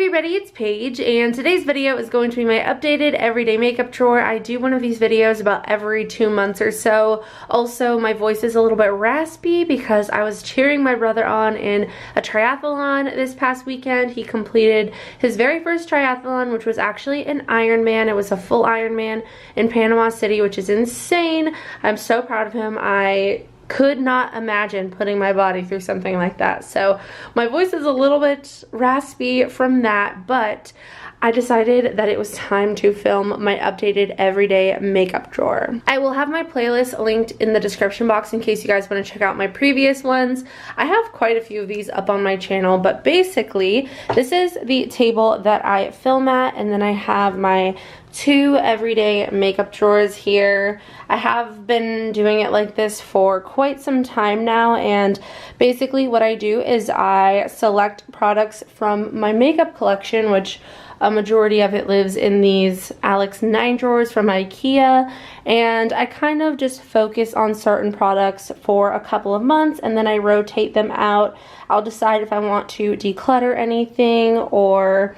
everybody, it's Paige, and today's video is going to be my updated everyday makeup drawer. I do one of these videos about every 2 months or so. Also, my voice is a little bit raspy because I was cheering my brother on in a triathlon this past weekend. He completed his very first triathlon, which was actually an Ironman. It was a full Ironman in Panama City, which is insane. I'm so proud of him. I could not imagine putting my body through something like that. So my voice is a little bit raspy from that, but I decided that it was time to film my updated everyday makeup drawer. I will have my playlist linked in the description box in case you guys want to check out my previous ones. I have quite a few of these up on my channel, but basically this is the table that I film at, and then I have my 2 everyday makeup drawers here. I have been doing it like this for quite some time now, and basically what I do is I select products from my makeup collection, which a majority of it lives in these Alex 9 drawers from IKEA, and I kind of just focus on certain products for a couple of months and then I rotate them out. I'll decide if I want to declutter anything, or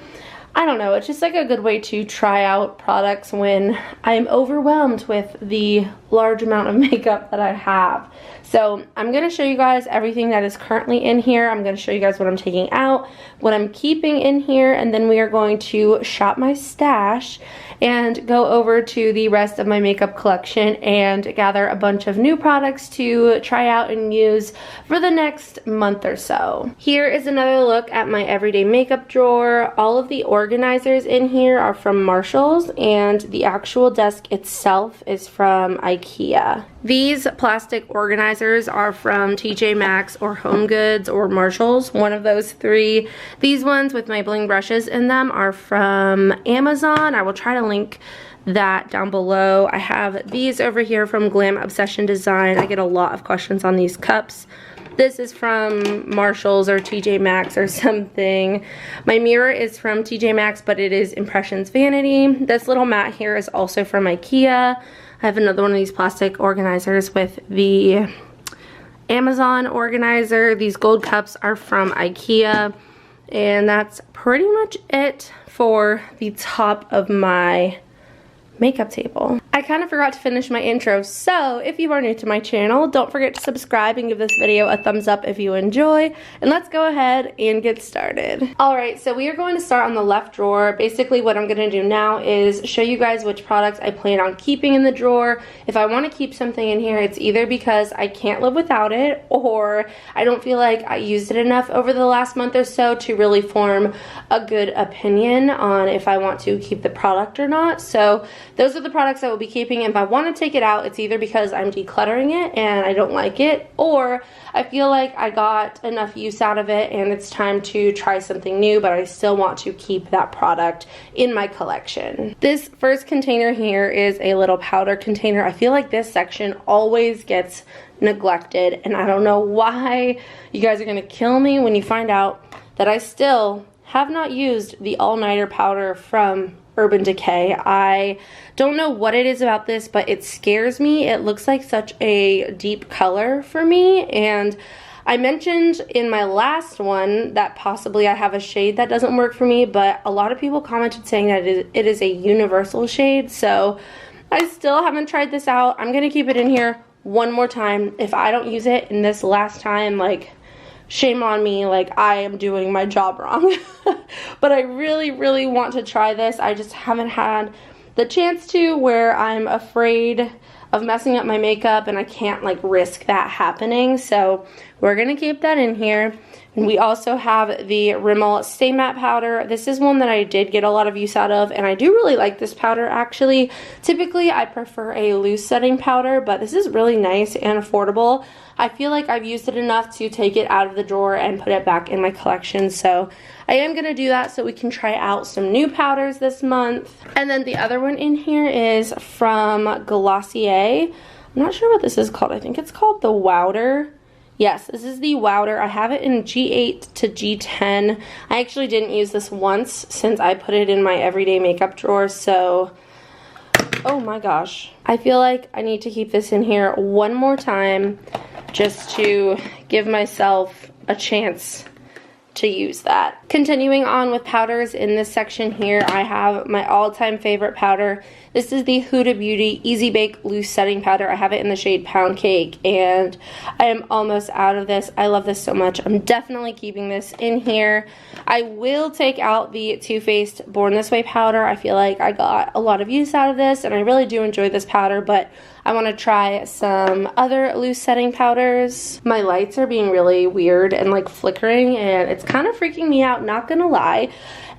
I don't know, it's just like a good way to try out products when I'm overwhelmed with the large amount of makeup that I have. So I'm going to show you guys everything that is currently in here. I'm going to show you guys what I'm taking out, what I'm keeping in here, and then we are going to shop my stash and go over to the rest of my makeup collection and gather a bunch of new products to try out and use for the next month or so. Here is another look at my everyday makeup drawer. All of the organizers in here are from Marshalls, and the actual desk itself is from IKEA. These plastic organizers are from TJ Maxx or Home Goods or Marshalls, one of those 3. These ones with my bling brushes in them are from Amazon. I will try to link that down below. I have these over here from Glam Obsession Design. I get a lot of questions on these cups. This is from Marshalls or TJ Maxx or something. My mirror is from TJ Maxx, but it is Impressions Vanity. This little mat here is also from IKEA. I have another one of these plastic organizers with the Amazon organizer. These gold cups are from IKEA. And that's pretty much it for the top of my makeup table. I kind of forgot to finish my intro, so if you are new to my channel, don't forget to subscribe and give this video a thumbs up if you enjoy, and let's go ahead and get started. Alright, so we are going to start on the left drawer. Basically what I'm going to do now is show you guys which products I plan on keeping in the drawer. If I want to keep something in here, it's either because I can't live without it, or I don't feel like I used it enough over the last month or so to really form a good opinion on if I want to keep the product or not. So those are the products I will be keeping, and if I want to take it out, it's either because I'm decluttering it and I don't like it, or I feel like I got enough use out of it and it's time to try something new, but I still want to keep that product in my collection. This first container here is a little powder container. I feel like this section always gets neglected, and I don't know why. You guys are going to kill me when you find out that I still have not used the all-nighter powder from Urban Decay. I don't know what it is about this, but it scares me. It looks like such a deep color for me, and I mentioned in my last one that possibly I have a shade that doesn't work for me, but a lot of people commented saying that it is a universal shade, so I still haven't tried this out. I'm gonna keep it in here one more time. If I don't use it in this last time, like, shame on me, like I am doing my job wrong. But I really, really want to try this. I just haven't had the chance to, where I'm afraid of messing up my makeup and I can't like risk that happening. So we're gonna keep that in here. And we also have the Rimmel Stay Matte Powder. This is one that I did get a lot of use out of, and I do really like this powder actually. Typically I prefer a loose setting powder, but this is really nice and affordable. I feel like I've used it enough to take it out of the drawer and put it back in my collection, so I am going to do that so we can try out some new powders this month. And then the other one in here is from Glossier. I'm not sure what this is called. I think it's called the Wowder. Yes, this is the Wowder. I have it in G8 to G10. I actually didn't use this once since I put it in my everyday makeup drawer, so oh my gosh. I feel like I need to keep this in here one more time just to give myself a chance to use that. Continuing on with powders, in this section here I have my all-time favorite powder. This is the Huda Beauty Easy Bake Loose Setting Powder. I have it in the shade Pound Cake, and I am almost out of this. I love this so much. I'm definitely keeping this in here. I will take out the Too Faced Born This Way powder. I feel like I got a lot of use out of this, and I really do enjoy this powder, but I want to try some other loose setting powders. My lights are being really weird and like flickering, and it's kind of freaking me out, not gonna lie.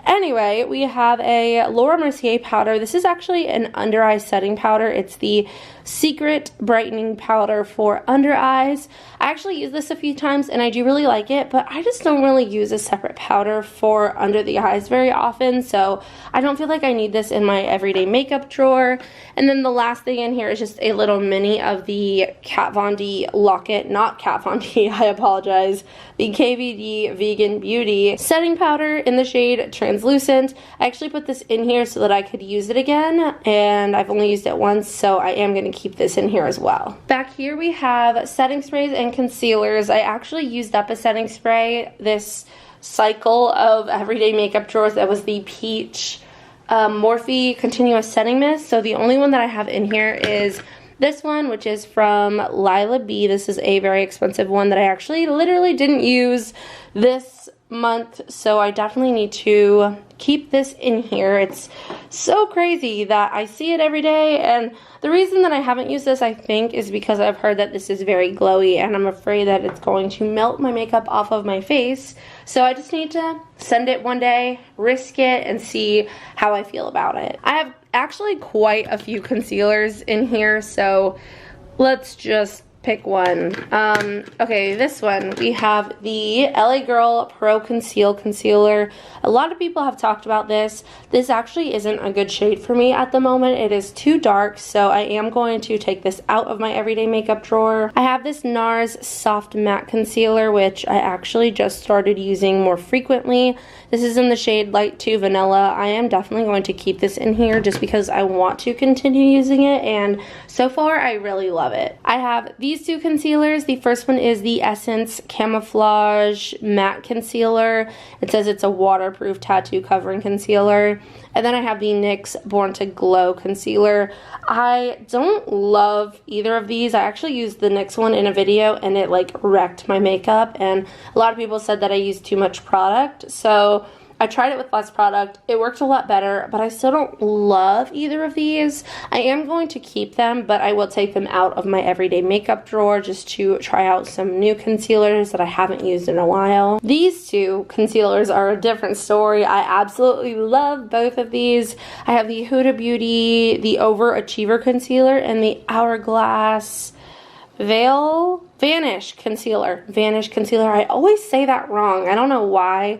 Anyway, we have a Laura Mercier powder. This is actually an under eye setting powder. It's the Secret Brightening Powder for under eyes. I actually use this a few times and I do really like it, but I just don't really use a separate powder for under the eyes very often, so I don't feel like I need this in my everyday makeup drawer. And then the last thing in here is just a little mini of the Kat Von D Lock-It, not Kat Von D, I apologize, the KVD Vegan Beauty setting powder in the shade Translucent. I actually put this in here so that I could use it again, and I've only used it once, so I am going to keep this in here as well. Back here we have setting sprays and concealers. I actually used up a setting spray this cycle of everyday makeup drawers. That was the Peach Morphe Continuous Setting Mist. So the only one that I have in here is this one, which is from Lila B. This is a very expensive one that I actually literally didn't use this month, so I definitely need to keep this in here. It's so crazy that I see it every day, and the reason that I haven't used this, I think, is because I've heard that this is very glowy, and I'm afraid that it's going to melt my makeup off of my face. So I just need to send it one day, risk it, and see how I feel about it. I have actually quite a few concealers in here, so let's just pick one. Okay, this one, we have the LA Girl Pro Conceal Concealer. A lot of people have talked about this. This actually isn't a good shade for me at the moment. It is too dark, so I am going to take this out of my everyday makeup drawer. I have this Nars Soft Matte Concealer, which I actually just started using more frequently. This is in the shade Light 2 Vanilla. I am definitely going to keep this in here just because I want to continue using it, and so far I really love it. I have these two concealers. The first one is the Essence Camouflage Matte Concealer. It says it's a waterproof tattoo covering concealer. And then I have the NYX Born to Glow Concealer. I don't love either of these. I actually used the NYX one in a video and it like wrecked my makeup, and a lot of people said that I used too much product. So I tried it with less product. It worked a lot better, but I still don't love either of these. I am going to keep them, but I will take them out of my everyday makeup drawer just to try out some new concealers that I haven't used in a while. These two concealers are a different story. I absolutely love both of these. I have the Huda Beauty, the Overachiever Concealer, and the Hourglass Vanish Concealer. Vanish Concealer. I always say that wrong. I don't know why.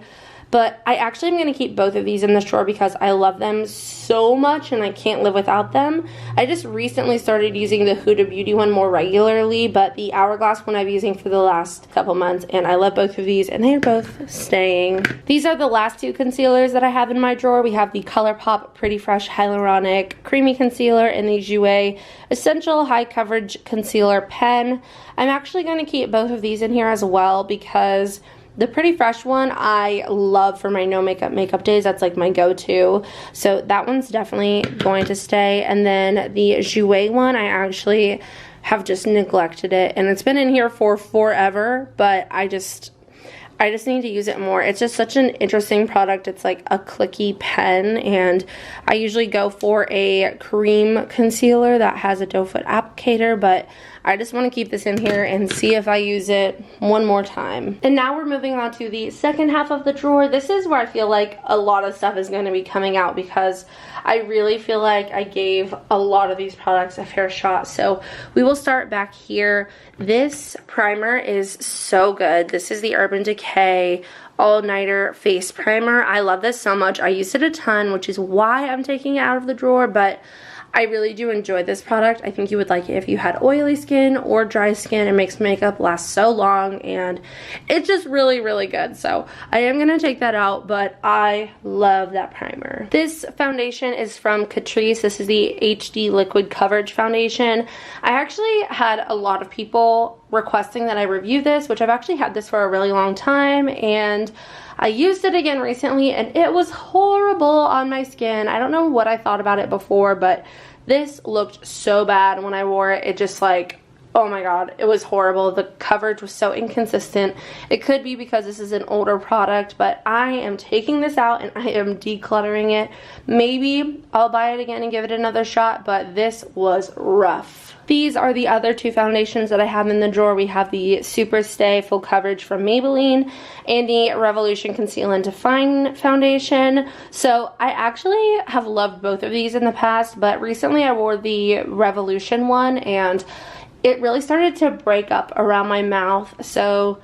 But I actually am going to keep both of these in this drawer because I love them so much and I can't live without them. I just recently started using the Huda Beauty one more regularly, but the Hourglass one I've been using for the last couple months, and I love both of these and they are both staying. These are the last two concealers that I have in my drawer. We have the Colourpop Pretty Fresh Hyaluronic Creamy Concealer and the Jouer Essential High Coverage Concealer Pen. I'm actually going to keep both of these in here as well because the Pretty Fresh one I love for my no makeup days. That's like my go-to. So that one's definitely going to stay. And then the Jouer one, I actually have just neglected it. And it's been in here for forever, but I just need to use it more. It's just such an interesting product. It's like a clicky pen, and I usually go for a cream concealer that has a doe foot applicator, but I just want to keep this in here and see if I use it one more time. And now we're moving on to the second half of the drawer. This is where I feel like a lot of stuff is going to be coming out because I really feel like I gave a lot of these products a fair shot. So we will start back here. This primer is so good. This is the Urban Decay All-Nighter Face Primer. I love this so much. I used it a ton, which is why I'm taking it out of the drawer, but I really do enjoy this product. I think you would like it if you had oily skin or dry skin. It makes makeup last so long, and it's just really, really good. So I am going to take that out, but I love that primer. This foundation is from Catrice. This is the HD Liquid Coverage Foundation. I actually had a lot of people requesting that I review this, which I've actually had this for a really long time, and I used it again recently and it was horrible on my skin. I don't know what I thought about it before, but this looked so bad when I wore it. It just like, oh my god, it was horrible. The coverage was so inconsistent. It could be because this is an older product, but I am taking this out and I am decluttering it. Maybe I'll buy it again and give it another shot, but this was rough. These are the other two foundations that I have in the drawer. We have the Super Stay Full Coverage from Maybelline and the Revolution Conceal and Define Foundation. So I actually have loved both of these in the past, but recently I wore the Revolution one and it really started to break up around my mouth, so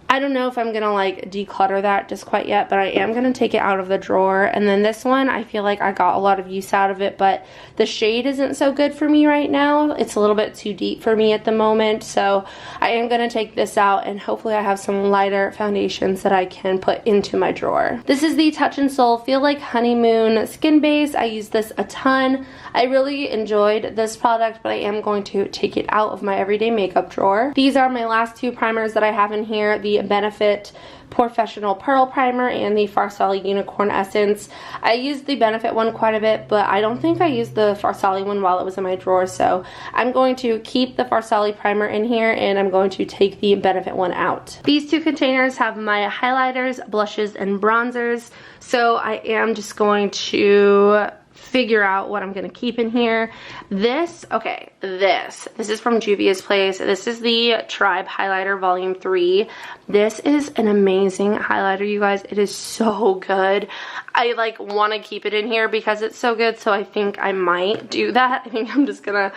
I don't know if I'm gonna like declutter that just quite yet, but I am gonna take it out of the drawer. And then this one, I feel like I got a lot of use out of it, but the shade isn't so good for me right now. It's a little bit too deep for me at the moment, so I am gonna take this out and hopefully I have some lighter foundations that I can put into my drawer. This is the Touch in Sol Feel Like Honeymoon Skin Base. I use this a ton. I really enjoyed this product, but I am going to take it out of my everyday makeup drawer. These are my last two primers that I have in here, the Benefit Porefessional Pearl Primer and the Farsali Unicorn Essence. I used the Benefit one quite a bit, but I don't think I used the Farsali one while it was in my drawer, so I'm going to keep the Farsali primer in here and I'm going to take the Benefit one out. These two containers have my highlighters, blushes, and bronzers, so I am just going to figure out what I'm gonna keep in here. This is from Juvia's Place. This is the Tribe Highlighter Volume 3. This is an amazing highlighter, you guys. It is so good. I like want to keep it in here because it's so good, so I think I might do that. I think I'm just gonna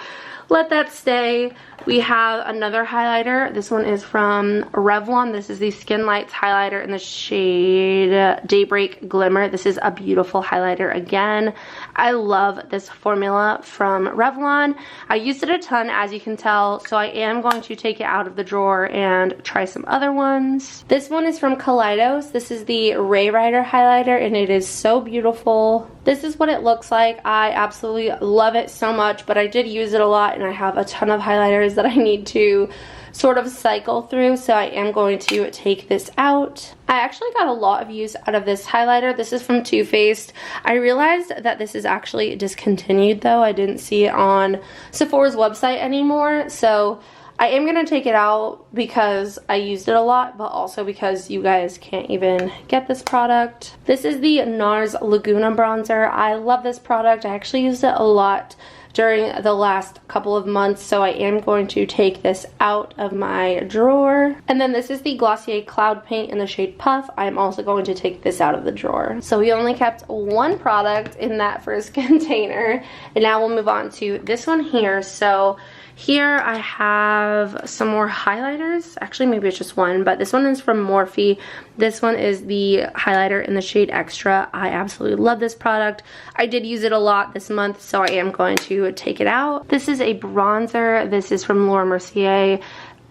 let that stay. We have another highlighter. This one is from Revlon. This is the Skin Lights highlighter in the shade Daybreak Glimmer. This is a beautiful highlighter again. I love this formula from Revlon. I used it a ton, as you can tell, so I am going to take it out of the drawer and try some other ones. This one is from Kaleidos. This is the Ray Rider highlighter and it is so beautiful. This is what it looks like. I absolutely love it so much, but I did use it a lot and I have a ton of highlighters that I need to sort of cycle through, so I am going to take this out. I actually got a lot of use out of this highlighter. This is from Too Faced. I realized that this is actually discontinued though. I didn't see it on Sephora's website anymore, so I am going to take it out because I used it a lot, but also because you guys can't even get this product. This is the Nars Laguna bronzer. I love this product. I actually used it a lot during the last couple of months, so I am going to take this out of my drawer. And then this is the Glossier Cloud Paint in the shade Puff. I'm also going to take this out of the drawer. So we only kept one product in that first container, and now we'll move on to this one here. So here I have some more highlighters. Actually, maybe it's just one, but this one is from Morphe. This one is the highlighter in the shade Extra. I absolutely love this product. I did use it a lot this month, so I am going to take it out. This is a bronzer. This is from Laura Mercier.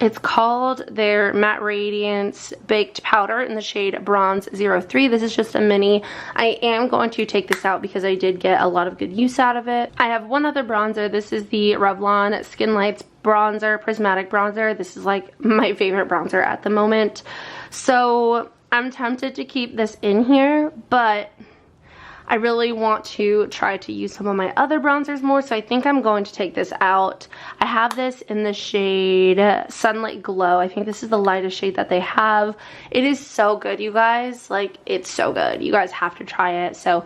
It's called their Matte Radiance Baked Powder in the shade Bronze 03. This is just a mini. I am going to take this out because I did get a lot of good use out of it. I have one other bronzer. This is the Revlon Skin Lights Bronzer, Prismatic Bronzer. This is like my favorite bronzer at the moment. So I'm tempted to keep this in here, but I really want to try to use some of my other bronzers more, so I think I'm going to take this out. I have this in the shade Sunlit Glow. I think this is the lightest shade that they have. It is so good, you guys. Like, it's so good. You guys have to try it. So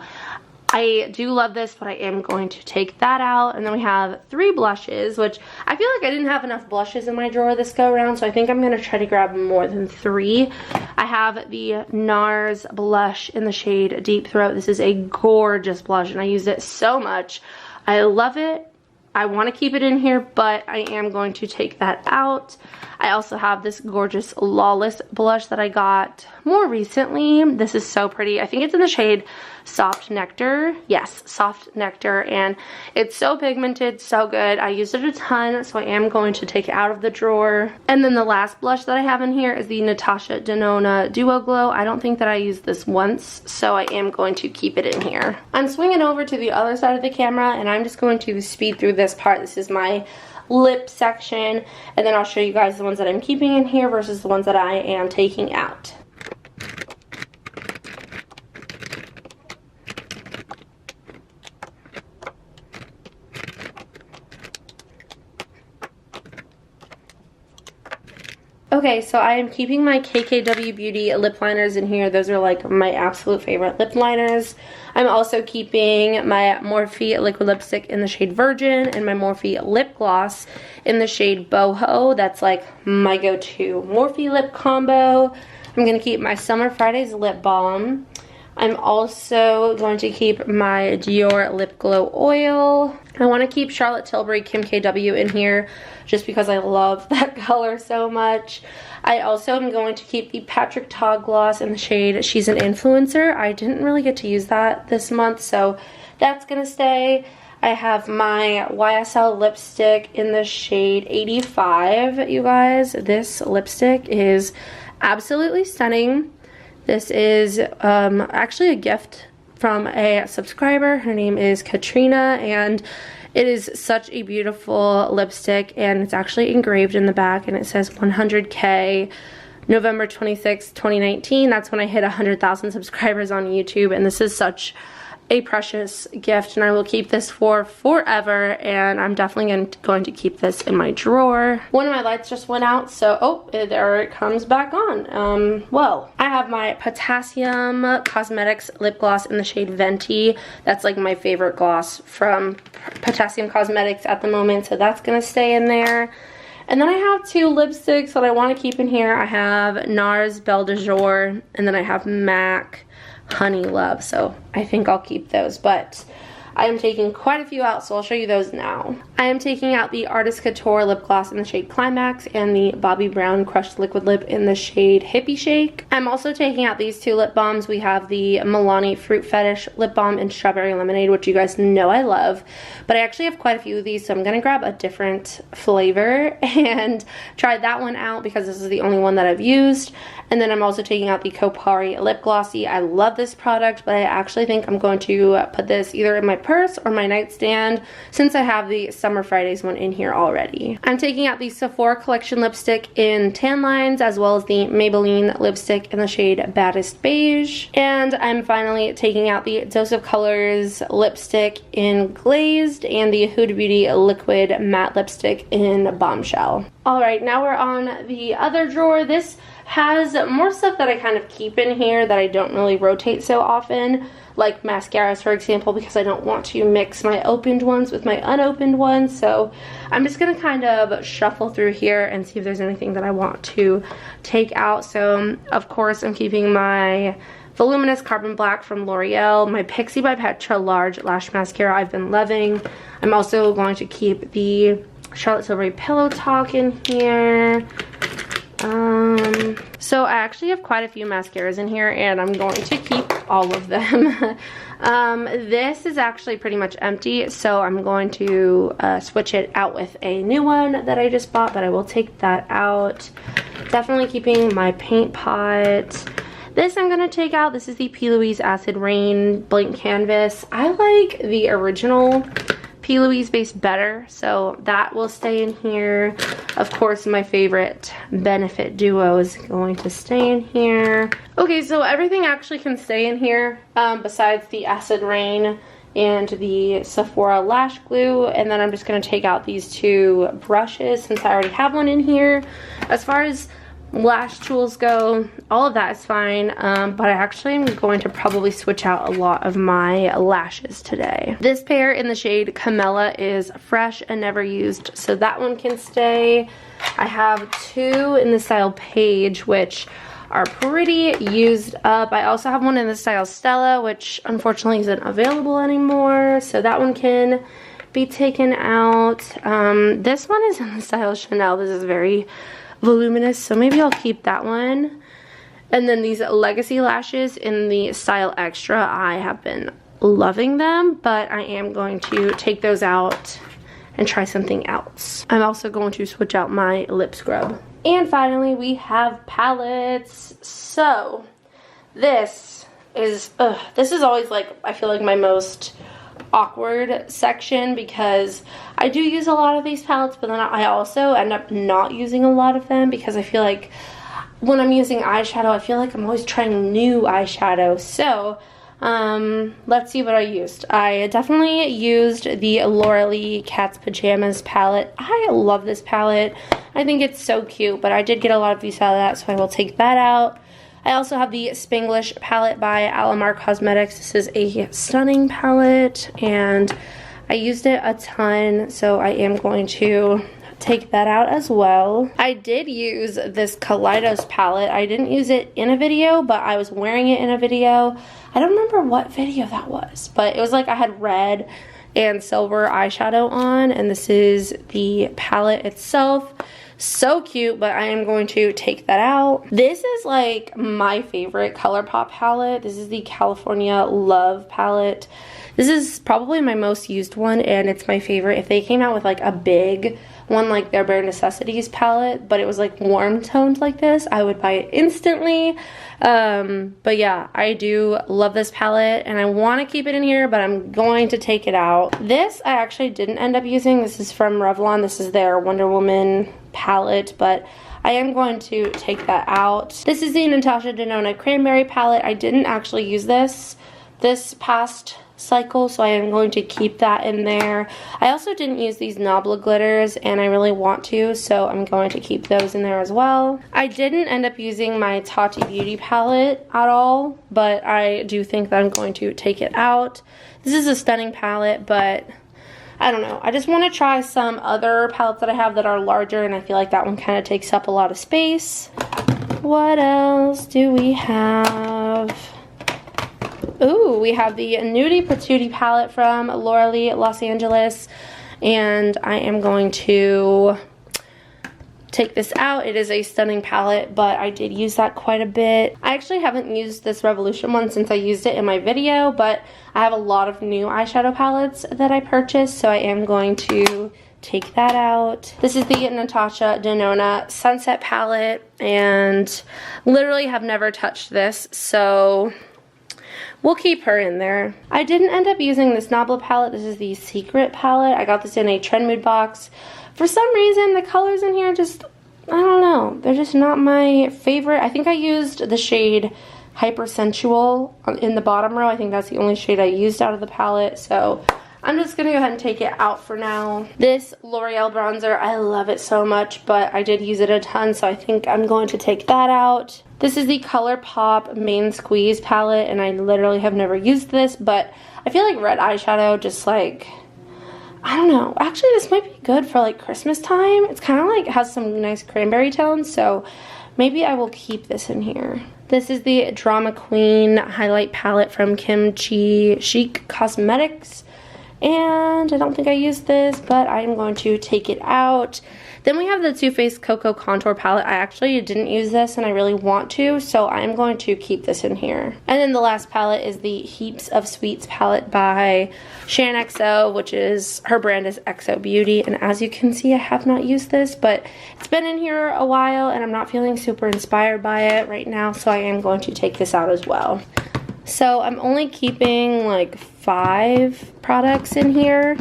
I do love this, but I am going to take that out. And then we have 3 blushes, which I feel like I didn't have enough blushes in my drawer this go around, so I think I'm going to try to grab more than 3. I have the Nars Blush in the shade Deep Throat. This is a gorgeous blush, and I use it so much. I love it. I want to keep it in here, but I am going to take that out. I also have this gorgeous Lawless blush that I got more recently. This is so pretty. I think it's in the shade Soft Nectar. Yes, Soft Nectar, and it's so pigmented, so good. I used it a ton, so I am going to take it out of the drawer. And then the last blush that I have in here is the Natasha Denona Duo Glow. I don't think that I used this once, so I am going to keep it in here. I'm swinging over to the other side of the camera, and I'm just going to speed through this part. This is my lip section, and then I'll show you guys the ones that I'm keeping in here versus the ones that I am taking out. Okay, so I am keeping my KKW Beauty lip liners in here. Those are like my absolute favorite lip liners. I'm also keeping my Morphe liquid lipstick in the shade Virgin and my Morphe lip gloss in the shade Boho. That's like my go-to Morphe lip combo. I'm going to keep my Summer Fridays lip balm. I'm also going to keep my Dior Lip Glow Oil. I want to keep Charlotte Tilbury Kim KW in here just because I love that color so much. I also am going to keep the Patrick Ta gloss in the shade She's an Influencer. I didn't really get to use that this month, so that's going to stay. I have my YSL lipstick in the shade 85, you guys. This lipstick is absolutely stunning. This is actually a gift from a subscriber. Her name is Katrina, and it is such a beautiful lipstick, and it's actually engraved in the back, and it says 100K November 26, 2019. That's when I hit 100,000 subscribers on YouTube, and this is such a precious gift, and I will keep this for forever, and I'm definitely going to keep this in my drawer. One of my lights just went out, so oh, there it comes back on. Well, I have my Potassium Cosmetics lip gloss in the shade Venti. That's like my favorite gloss from Potassium Cosmetics at the moment, so that's gonna stay in there. And then I have two lipsticks that I want to keep in here. I have Nars Belle de Jour, and then I have MAC Honey Love, so I think I'll keep those, but I am taking quite a few out, so I'll show you those now. I am taking out the Artist Couture lip gloss in the shade Climax and the Bobbi Brown Crushed Liquid Lip in the shade Hippie Shake. I'm also taking out these two lip balms. We have the Milani Fruit Fetish lip balm in Strawberry Lemonade, which you guys know I love, but I actually have quite a few of these, so I'm gonna grab a different flavor and try that one out because this is the only one that I've used. And then I'm also taking out the Kopari Lip Glossy. I love this product, but I actually think I'm going to put this either in my purse or my nightstand since I have the Summer Fridays one in here already. I'm taking out the Sephora Collection lipstick in Tan Lines, as well as the Maybelline lipstick in the shade Baddest Beige. And I'm finally taking out the Dose of Colors lipstick in Glazed and the Huda Beauty Liquid Matte lipstick in Bombshell. Alright, now we're on the other drawer. This has more stuff that I kind of keep in here that I don't really rotate so often, like mascaras, for example, because I don't want to mix my opened ones with my unopened ones. So I'm just going to kind of shuffle through here and see if there's anything that I want to take out. So, of course, I'm keeping my Voluminous Carbon Black from L'Oreal, my Pixie by Petra Large Lash Mascara I've been loving. I'm also going to keep the Charlotte Tilbury Pillow Talk in here. So I actually have quite a few mascaras in here, and I'm going to keep all of them. This is actually pretty much empty, so I'm going to switch it out with a new one that I just bought, but I will take that out. Definitely keeping my paint pot. This I'm going to take out. This is the P. Louise Acid Rain Blank Canvas. I like the original P. Louise base better, so that will stay in here. Of course, my favorite Benefit Duo is going to stay in here. Okay, so everything actually can stay in here besides the Acid Rain and the Sephora Lash Glue, and then I'm just going to take out these two brushes since I already have one in here. As far as lash tools go, all of that is fine, but I actually am going to probably switch out a lot of my lashes today. This pair in the shade Camella is fresh and never used, so that one can stay. I have two in the style Paige, which are pretty used up. I also have one in the style Stella, which unfortunately isn't available anymore, so that one can be taken out. This one is in the style Chanel. This is very voluminous, so maybe I'll keep that one. And then these Legacy lashes in the style Extra, I have been loving them, but I am going to take those out and try something else. I'm also going to switch out my lip scrub. And finally, we have palettes. So this is always like, I feel like my most awkward section because I do use a lot of these palettes, but then I also end up not using a lot of them because I feel like when I'm using eyeshadow, I feel like I'm always trying new eyeshadow. So let's see what I used. I definitely used the Lauralee Cat's Pajamas palette. I love this palette. I think it's so cute, but I did get a lot of use out of that, so I will take that out. I also have the Spanglish palette by Alamar Cosmetics. This is a stunning palette, and I used it a ton, so I am going to take that out as well. I did use this Kaleidos palette. I didn't use it in a video, but I was wearing it in a video. I don't remember what video that was, but it was like I had red and silver eyeshadow on, and this is the palette itself. So cute, but I am going to take that out. This is like my favorite Colourpop palette. This is the California Love palette. This is probably my most used one, and it's my favorite. If they came out with like a big one like their Bare Necessities palette, but it was like warm toned like this, I would buy it instantly. But yeah, I do love this palette, and I want to keep it in here, but I'm going to take it out. This I actually didn't end up using. This is from Revlon. This is their Wonder Woman palette, but I am going to take that out. This is the Natasha Denona Cranberry palette. I didn't actually use this past cycle, so I am going to keep that in there. I also didn't use these Nabla glitters, and I really want to, so I'm going to keep those in there as well. I didn't end up using my Tati Beauty palette at all, but I do think that I'm going to take it out. This is a stunning palette, but I don't know. I just want to try some other palettes that I have that are larger, and I feel like that one kind of takes up a lot of space. What else do we have? Ooh, we have the Nudie Patootie palette from Lauralee Los Angeles, and I am going to take this out. It is a stunning palette, but I did use that quite a bit. I actually haven't used this Revolution one since I used it in my video, but I have a lot of new eyeshadow palettes that I purchased, so I am going to take that out. This is the Natasha Denona Sunset palette, and literally have never touched this, so we'll keep her in there. I didn't end up using this Nabla palette. This is the Secret palette. I got this in a Trend Mood box. For some reason, the colors in here just, I don't know. They're just not my favorite. I think I used the shade Hypersensual in the bottom row. I think that's the only shade I used out of the palette. So I'm just going to go ahead and take it out for now. This L'Oreal bronzer, I love it so much, but I did use it a ton, so I think I'm going to take that out. This is the Colourpop Main Squeeze palette, and I literally have never used this, but I feel like red eyeshadow just like, I don't know. Actually, this might be good for like Christmas time. It's kind of like has some nice cranberry tones, so maybe I will keep this in here. This is the Drama Queen highlight palette from Kimchi Chic Cosmetics. And I don't think I used this, but I'm going to take it out. Then we have the Too Faced Cocoa Contour Palette. I actually didn't use this, and I really want to, so I'm going to keep this in here. And then the last palette is the Heaps of Sweets palette by Shan XO, which is, her brand is XO Beauty. And as you can see, I have not used this, but it's been in here a while, and I'm not feeling super inspired by it right now, so I am going to take this out as well. So I'm only keeping like 5 products in here,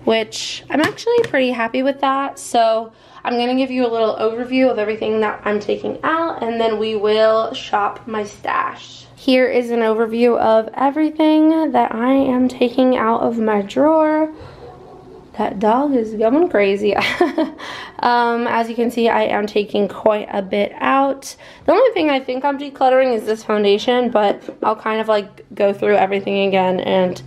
which I'm actually pretty happy with that. So I'm going to give you a little overview of everything that I'm taking out, and then we will shop my stash. Here is an overview of everything that I am taking out of my drawer. That dog is going crazy. As you can see, I am taking quite a bit out. The only thing I think I'm decluttering is this foundation, but I'll kind of like go through everything again and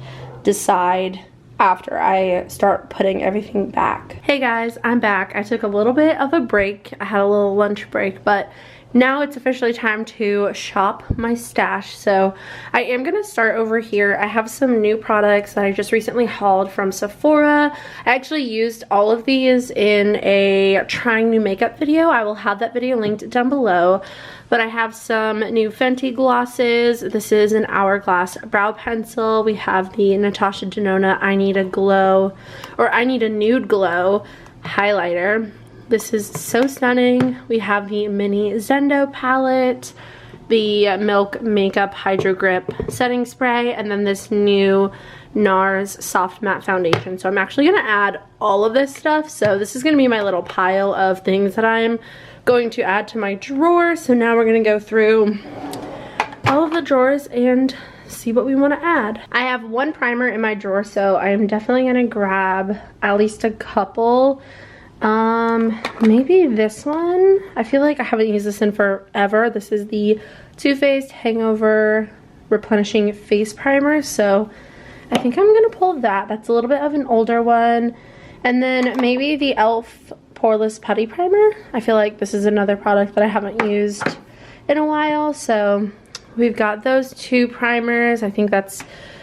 decide after I start putting everything back. Hey guys, I'm back. I took a little bit of a break. I had a little lunch break, but now it's officially time to shop my stash. So I am going to start over here. I have some new products that I just recently hauled from Sephora. I actually used all of these in a trying new makeup video. I will have that video linked down below. But I have some new Fenty glosses. This is an Hourglass brow pencil. We have the Natasha Denona I Need a Glow, or I Need a Nude Glow highlighter. This is so stunning. We have the mini Zendo palette, the Milk Makeup Hydro Grip Setting Spray, and then this new Nars Soft Matte Foundation. So I'm actually going to add all of this stuff. So this is going to be my little pile of things that I'm going to add to my drawer. So now we're going to go through all of the drawers and see what we want to add. I have one primer in my drawer, so I am definitely going to grab at least a couple. Maybe this one. I feel like I haven't used this in forever. This is the Too Faced Hangover Replenishing Face Primer, so I think I'm gonna pull that. That's a little bit of an older one. And then maybe the e.l.f. Poreless Putty Primer. I feel like this is another product that I haven't used in a while, so we've got those two primers. I think that's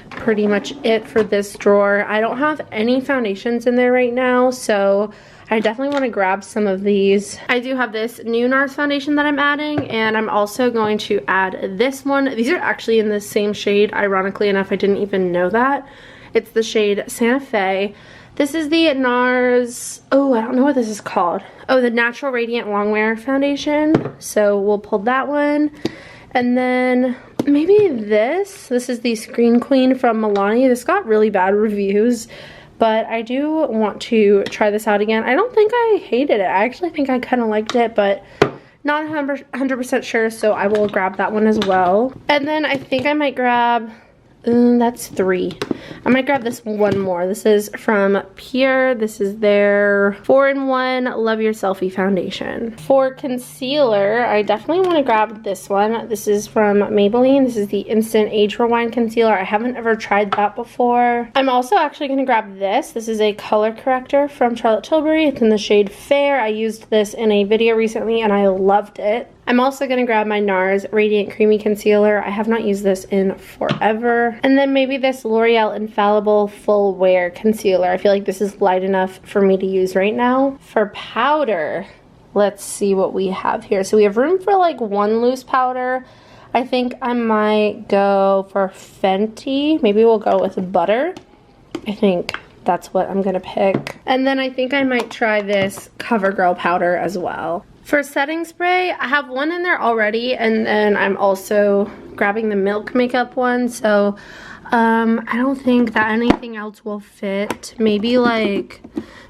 pretty much it for this drawer. I don't have any foundations in there right now, so I definitely want to grab some of these. I do have this new Nars foundation that I'm adding, and I'm also going to add this one. These are actually in the same shade. Ironically enough, I didn't even know that. It's the shade Santa Fe. This is the Nars, oh, I don't know what this is called. Oh, the Natural Radiant Longwear Foundation. So we'll pull that one. And then maybe this. This is the Screen Queen from Milani. This got really bad reviews, but I do want to try this out again. I don't think I hated it. I actually think I kind of liked it, but not 100% sure, so I will grab that one as well. And then I think I might grab, that's 3. I might grab this one more. This is from Pure. This is their 4-in-1 Love Your Selfie Foundation. For concealer, I definitely want to grab this one. This is from Maybelline. This is the Instant Age Rewind Concealer. I haven't ever tried that before. I'm also actually going to grab this. This is a color corrector from Charlotte Tilbury. It's in the shade Fair. I used this in a video recently and I loved it. I'm also going to grab my Nars Radiant Creamy Concealer. I have not used this in forever. And then maybe this L'Oreal Infallible Full Wear Concealer. I feel like this is light enough for me to use right now. For powder, let's see what we have here. So we have room for like one loose powder. I think I might go for Fenty. Maybe we'll go with Butter. I think that's what I'm going to pick. And then I think I might try this CoverGirl powder as well. For setting spray, I have one in there already, and then I'm also grabbing the Milk Makeup one, so I don't think that anything else will fit. Maybe like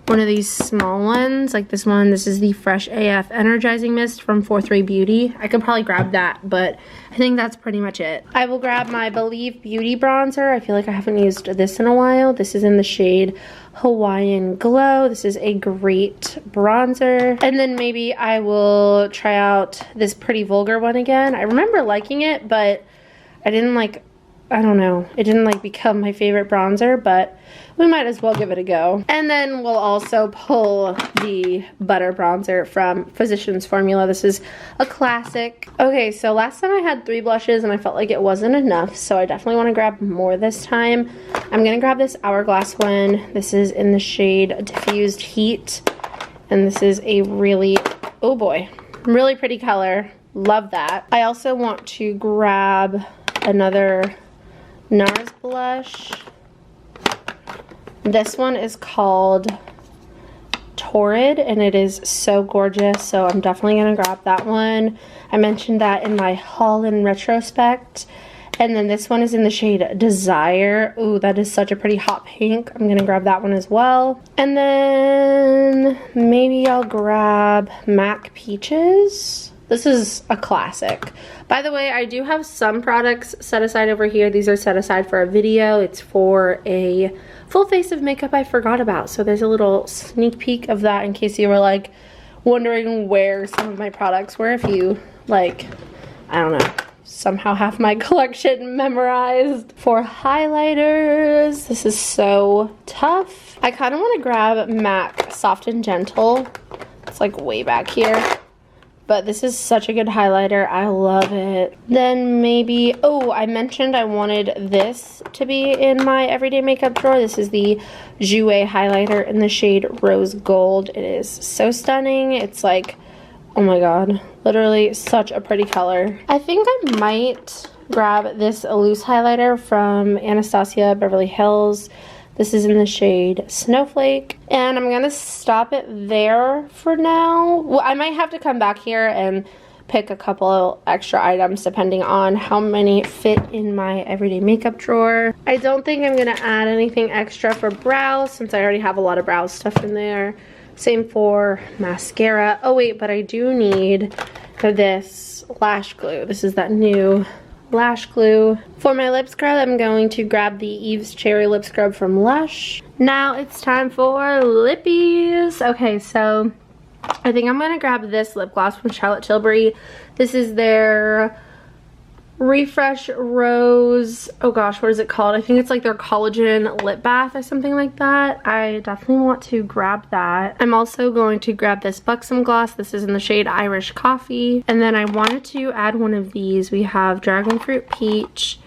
one of these small ones, like this one. This is the Fresh AF Energizing Mist from 4-3 Beauty. I could probably grab that, but I think that's pretty much it. I will grab my Believe Beauty Bronzer. I feel like I haven't used this in a while. This is in the shade Hawaiian Glow. This is a great bronzer. And then maybe I will try out this Pretty Vulgar one again. I remember liking it, but I didn't like, I don't know, it didn't like become my favorite bronzer, but we might as well give it a go. And then we'll also pull the Butter Bronzer from Physicians Formula. This is a classic. Okay, so last time I had 3 blushes and I felt like it wasn't enough, so I definitely want to grab more this time. I'm gonna grab this Hourglass one. This is in the shade Diffused Heat, and this is a really, oh boy, really pretty color. Love that. I also want to grab another Nars Blush. This one is called Torrid, and it is so gorgeous, so I'm definitely going to grab that one. I mentioned that in my haul in retrospect. And then this one is in the shade Desire. Ooh, that is such a pretty hot pink. I'm going to grab that one as well. And then maybe I'll grab MAC Peaches. This is a classic. By the way, I do have some products set aside over here. These are set aside for a video. It's for a full face of makeup I forgot about. So there's a little sneak peek of that in case you were like wondering where some of my products were. If you like, I don't know, somehow have my collection memorized. For highlighters, this is so tough. I kind of want to grab MAC Soft and Gentle. It's like way back here. But this is such a good highlighter. I love it. Then maybe, oh, I mentioned I wanted this to be in my everyday makeup drawer. This is the Jouer highlighter in the shade Rose Gold. It is so stunning. It's like, oh my god, literally such a pretty color. I think I might grab this loose highlighter from Anastasia Beverly Hills. This is in the shade Snowflake, and I'm gonna stop it there for now. Well, I might have to come back here and pick a couple extra items depending on how many fit in my everyday makeup drawer. I don't think I'm gonna add anything extra for brows since I already have a lot of brow stuff in there. Same for mascara. Oh wait, but I do need this lash glue. This is that new lash glue. For my lip scrub, I'm going to grab the Eve's Cherry Lip Scrub from Lush. Now it's time for lippies. Okay, so I think I'm gonna grab this lip gloss from Charlotte Tilbury. This is their Refresh Rose, oh gosh, what is it called? I think it's like their collagen lip bath or something like that. I definitely want to grab that. I'm also going to grab this Buxom Gloss. This is in the shade Irish Coffee. And then I wanted to add one of these. We have Dragon Fruit Peach,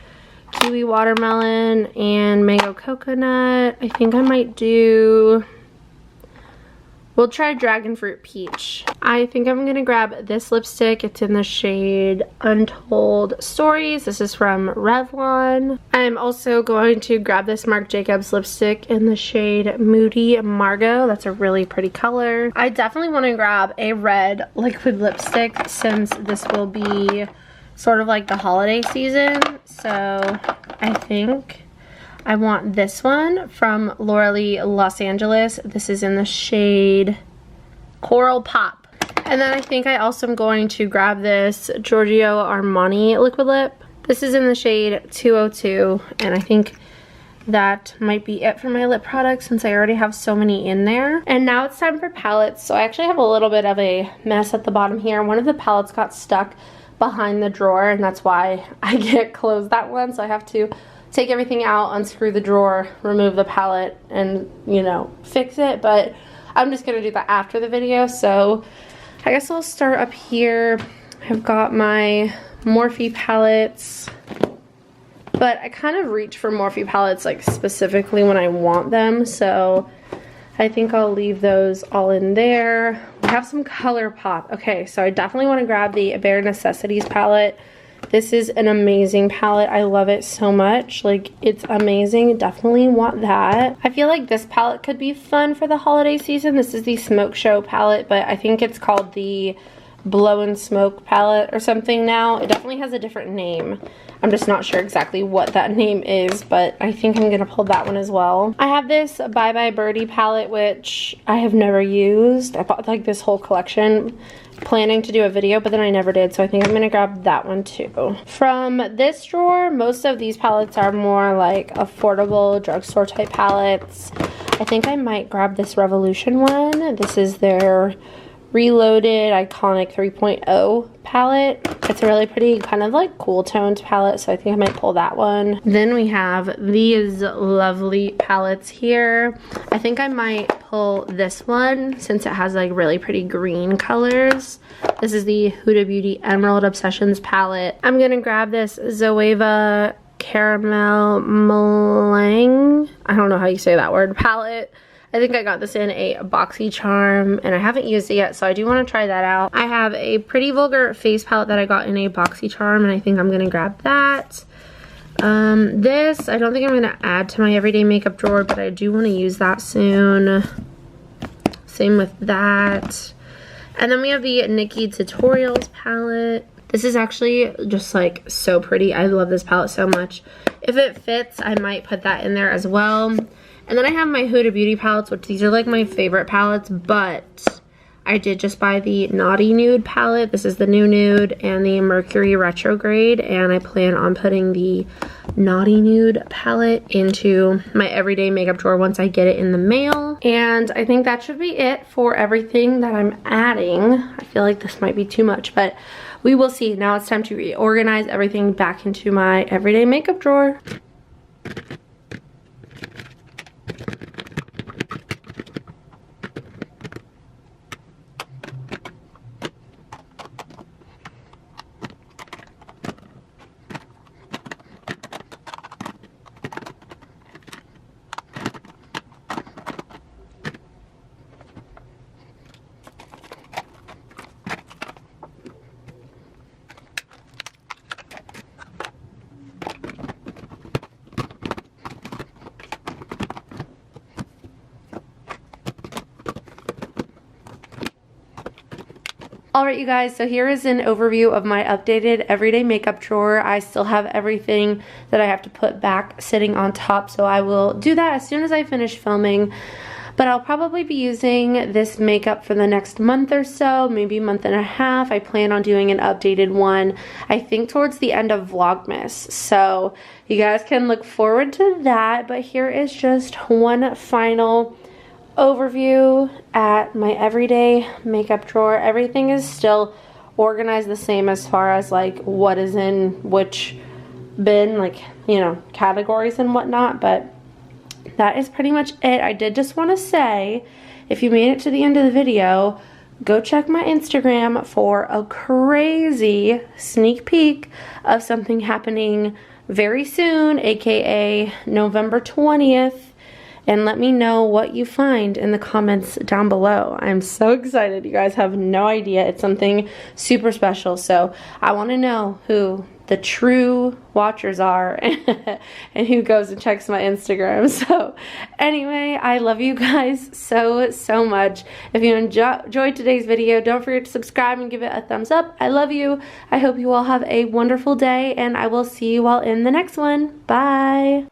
Kiwi Watermelon, and Mango Coconut. I think I might do... We'll try Dragon Fruit Peach. I think I'm gonna grab this lipstick. It's in the shade Untold Stories. This is from Revlon. I'm also going to grab this Marc Jacobs lipstick in the shade Moody Margot. That's a really pretty color. I definitely want to grab a red liquid lipstick since this will be sort of like the holiday season. So I think I want this one from Laura Lee Los Angeles. This is in the shade Coral Pop. And then I think I also am going to grab this Giorgio Armani liquid lip. This is in the shade 202, and I think that might be it for my lip products since I already have so many in there. And now it's time for palettes. So I actually have a little bit of a mess at the bottom here. One of the palettes got stuck behind the drawer, and that's why I can't close that one. So I have to take everything out, unscrew the drawer, remove the palette, and, you know, fix it. But I'm just going to do that after the video. So I guess I'll start up here. I've got my Morphe palettes. But I kind of reach for Morphe palettes like specifically when I want them. So I think I'll leave those all in there. We have some Colourpop. Okay, so I definitely want to grab the Bare Necessities palette. This is an amazing palette. I love it so much. Like, it's amazing. Definitely want that. I feel like this palette could be fun for the holiday season. This is the Smoke Show palette, but I think it's called the Blow and Smoke palette or something now. It definitely has a different name. I'm just not sure exactly what that name is, but I think I'm gonna pull that one as well. I have this Bye Bye Birdie palette, which I have never used. I bought like this whole collection planning to do a video, but then I never did, so I think I'm gonna grab that one too. From this drawer, most of these palettes are more like affordable drugstore type palettes. I think I might grab this Revolution one. This is their Reloaded Iconic 3.0 palette. It's a really pretty kind of like cool toned palette, so I think I might pull that one. Then we have these lovely palettes here. I think I might pull this one since it has like really pretty green colors. This is the Huda Beauty Emerald Obsessions palette. I'm gonna grab this Zoeva Caramel Meringue, I don't know how you say that word, palette. I think I got this in a BoxyCharm, and I haven't used it yet, so I do want to try that out. I have a Pretty Vulgar face palette that I got in a BoxyCharm, and I think I'm going to grab that. This, I don't think I'm going to add to my everyday makeup drawer, but I do want to use that soon. Same with that. And then we have the Nikkie Tutorials palette. This is actually just like so pretty. I love this palette so much. If it fits, I might put that in there as well. And then I have my Huda Beauty palettes, which these are like my favorite palettes, but I did just buy the Naughty Nude palette. This is the new nude and the Mercury Retrograde, and I plan on putting the Naughty Nude palette into my everyday makeup drawer once I get it in the mail. And I think that should be it for everything that I'm adding. I feel like this might be too much, but we will see. Now it's time to reorganize everything back into my everyday makeup drawer. Alright you guys, so here is an overview of my updated everyday makeup drawer. I still have everything that I have to put back sitting on top, so I will do that as soon as I finish filming. But I'll probably be using this makeup for the next month or so, maybe month and a half. I plan on doing an updated one, I think towards the end of Vlogmas. So you guys can look forward to that. But here is just one final overview at my everyday makeup drawer. Everything is still organized the same as far as like what is in which bin, like, you know, categories and whatnot, but that is pretty much it. I did just want to say, if you made it to the end of the video, go check my Instagram for a crazy sneak peek of something happening very soon, aka November 20th. And let me know what you find in the comments down below. I'm so excited. You guys have no idea. It's something super special. So I want to know who the true watchers are and who goes and checks my Instagram. So anyway, I love you guys so much. If you enjoyed today's video, don't forget to subscribe and give it a thumbs up. I love you. I hope you all have a wonderful day, and I will see you all in the next one. Bye.